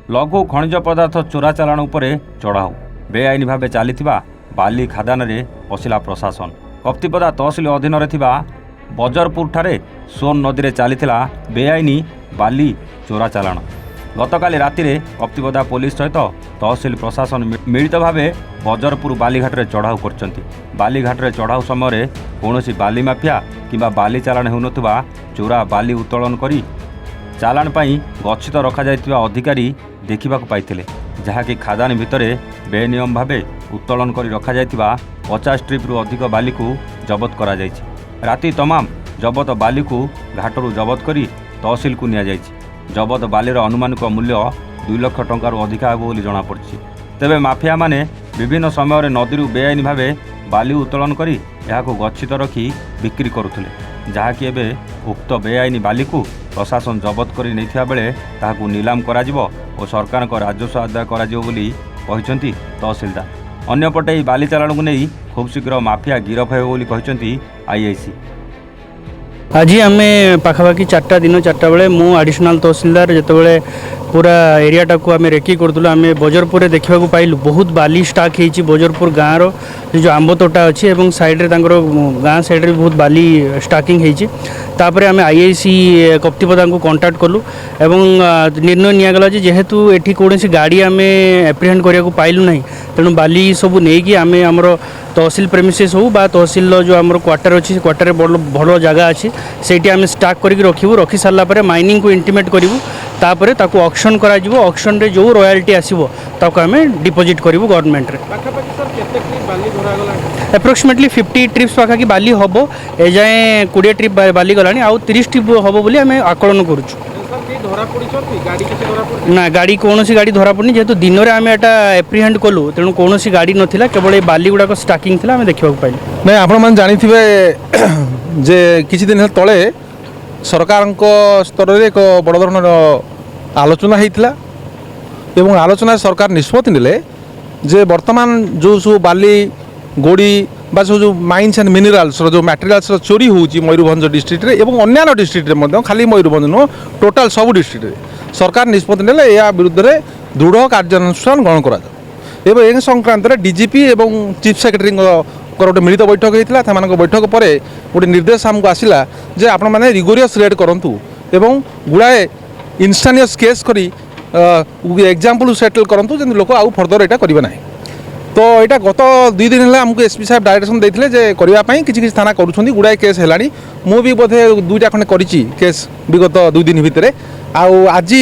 लघु खनिज पदार्थ चोरा चालाण उपरे चढ़ाऊ बेआईन भाव चली बाली खादान रे पशिला प्रशासन। कप्तिपदा तहसिल अधीन बजरपुर ठारे सोन नदी में चली बेआईन बाली चोरा चालाण। गतकाली राति कप्तिपदा पुलिस सहित तहसिल प्रशासन मिलित भाव बजरपुर बालीघाट में चढ़ाऊ कर बालीघाट में चढ़ाऊ समय कौन बाली माफिया किंबा बाली चालाण होनुवा चोरा बाली उत्तोलन करी चालाण पाई गच्छित रखा जाइतिबा अधिकारी देखा पाइथिले, जहाँकि खादान भितर बेनियम भाव उत्तोलन करी रखा जाइतिबा 50 ट्रिप रु अधिक बाली को जबत करा जाइछि। राति तमाम जबत बाली को घाटरू जबत करी तहसिल को निया जाइछि। जबत बालीर अनुमानिक मूल्य 2 लाख टंका अधिका हेब बोली जଣାपड़िछि। तेबे माफिया माने विभिन्न समय नदी बेआईन भाव बाली उत्तोलन करी यहाको गच्छित रखी बिक्री करुथिले, जहाँकि एबे उक्त बेआईन बाली को प्रशासन जबत करी नैथिबा बेले ताहाकू नीलाम कराजिबो और सरकार को राजस्व आदाय कराजिबो बोली कहिसंती तहसिलदार। अन्यपटे एही बाली चालाण को नहीं खूब शीघ्र माफिया गिरफ हेबो बोली कहिसंती आईआईसी। आज आम पाखापाखि 4टा दिन 4टा बेले मु एडिशनल तहसिलदार जितेबाला पूरा एरियाटा को आम रेकी करूँ आम बजरपुर देखा पाइलु बहुत बाली स्टाक होती बजरपुर गाँव रो आंब तोटा अच्छी और साइड्रे गाँ साइड्रे बहुत बाली स्टाकिंग होती। आम आईआईसी कप्तिपदा को कंटाक्ट कलु एवं निर्णय निगला जेहेतु एठी कौन गाड़ी आम एप्रिहेंड करने पाइलु ना, तेणु बाली सब नहीं आम आमर तहसिल प्रेमिसेस हो बा तहसिल जो आमर क्वार्टर अच्छी क्वार्टर भल जगह अच्छी से आम स्टाक करके रखी सारापर माइनिंग को इंटिमेट करूँ तापर ताकू ऑक्शन करा जिवो। ऑक्शन रे जो रॉयल्टी आसीबो ताकू आमे डिपॉजिट करिवो गवर्नमेंट रे। अप्रोक्सीमेटली 50 ट्रिप्स पाखा की बाली हबो ए जाए 20 ट्रिप बाली गलानी आउ 30 ट्रिप हबो बोली आमे आकलन करूछु। ना गाड़ी कौन सी गाड़ी धरा पड़नी जेहेतु दिन में आम एटा एप्रिहेंड कलु तेणु कौन सी गाड़ी नाला केवल बाली गुड़ाक स्टाकिंग थिला आमे देखा पाइलु। नहीं आपण जानिथिबे जे किछि दिन तले सरकार स्तर में एक बड़ धरण आलोचना होता एवं आलोचना सरकार निष्पत्ति नेले जे वर्तमान जो सब बाली गोड़ी बा जो माइन्स एंड मिनराल्स जो मटेरियल्स चोरी होउची मयूरभंज डिस्ट्रिक्ट रे एवं अन्य डिस्ट्रिक्ट रे खाली मयूरभंज नुह टोटाल सब डिस्ट्रिक्ट रे सरकार निष्पत्ति नेले या विरुद्ध रे दृढ़ कार्यानुष्ठान ग्रहण करा एवं ए संक्रांत रे डीजीपी एवं चीफ सेक्रेटरी गोटे मिलित बैठक होता है। बैठक पर गोटे निर्देश आमको आसला जे आपण मैंने रिगोरियस रेड करूँ एवं गुड़ाए इनस्टानियस केस करी एग्जाम्पल सेटल करूँ जब लोक आउ फर्दर यहाँ करेंगे ना। तो यहाँ गत 2 दिन है आमको एसपी साहब डायरेक्शन देते जे करने किसी थाना करुँच गुड़ाए केस है मु भी बोधे 2टा खंडे करी केस विगत 2 दिन भितर आज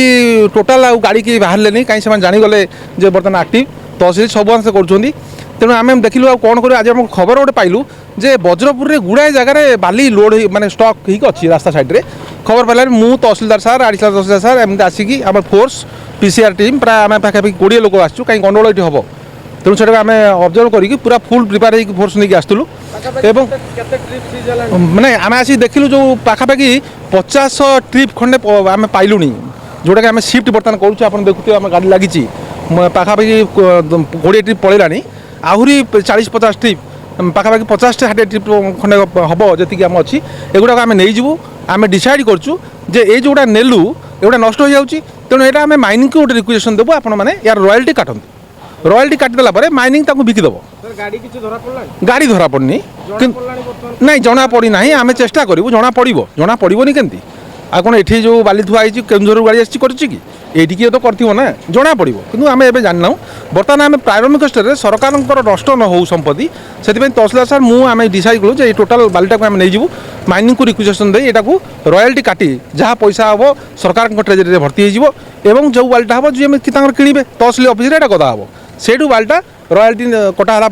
टोटाल गाड़ी की बाहर कहीं से जानीगले बर्तमान आक्टिव तहसिल सब आंसर कर तेणु आम देखिलु आ कौन कर आज आम खबर गोटे पाइलु जे बज्रपुर रे गुड़ाए जगह बाली लोड माने स्टॉक होगी अच्छी रास्ता साइड्रे खबर पाइला मु तहसिलदार सार एडिशनल तहसिलदार सार एमती आसिकी आम फोर्स पीसीआर टीम प्राय आम पाखापाखि 20 लोक आसू कहीं गंडगोल ये हम तेणु से आम ऑब्जर्व करके पूरा फुल प्रिपेयर होकर फोर्स नहीं आसलु एवं माने आम आसी देखिलु जो पाखापाखि 50 ट्रिप खंडे आम पाइलुनी जोटा कि आम शिफ्ट बर्तमान करूँ आप देखुए आम गाड़ी लगी पाखापाखि 20 ट्रिप पलैलानी आहरी 40-50 ट्रिप पाखापाखि 50-60 ट्रिप खंडे हम जी आम अच्छी एगुड़ा आम नहीं जीवु आम डिसाइड करूँ जे ये जोड़ा नेलु एगुड़ा नष्ट हो जाऊँगी तेणु यहाँ आम माइनिंग को गोटे रिक्वेस्ट देवु आपण मैंने यार रॉयल्टी काटते रॉयल्टी काटिदेला माइनिंग बिकिदेव। गाड़ी धरा पड़नी नहीं जना पड़ी ना आम चेष्टा करूँ जना पड़ोनी केमती आ कौन ये जो बाली थुआ केन्दुर गाड़ी आसी कर तो करथिबो ना जना पड़ो कि आम एवं जानना बर्तमान आम प्रारंभिक स्तर में सरकार नष्ट न हो संपत्ति से तहसिलदार सार मुझे डिसाइड कलु जे टोटाल बालीटा को आम नहीं जीवु माइनिंग को रिक्वेशन दे यहाँ रॉयल्टी काटी जहाँ पैसा हम सरकार ट्रेजरी में भर्ती हो जो बालीटा हम जी किणवे तहसिल ऑफिस रे कदा हम से बालीटा रॉयल्टी कटाला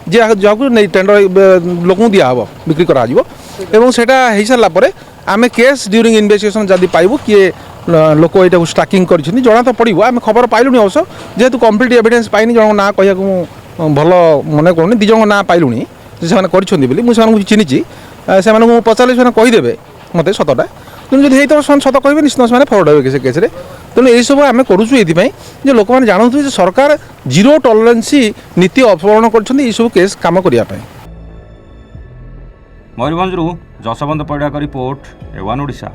जहाँ नहीं टेंडर लोक दिहब बिक्री करा हो सारापर आम केस ड्यूरिंग इन्वेस्टिगेशन जदि पाइबू किए लोक यहाँ स्टाकिंग कर जना तो पड़ो आम खबर पाइलुनी अवश्य जेहेतु कम्प्लीट एविडेंस पाइनि जन ना कह भल मन करूँ 2 जन ना पाइलुनी से मुझे चिन्ही से पचारे से कहीदेवे मत सतटा तेणु जब होता सत कहे निश्चित से फरवर्ड हे केस तेणु यही सब आम करूँ लोक मैंने जानते सरकार जीरो टॉलरेंसी नीति अवलम्बन कर केस कम करने। Mayurbhanj Jaswant Parida report A1 Odisha.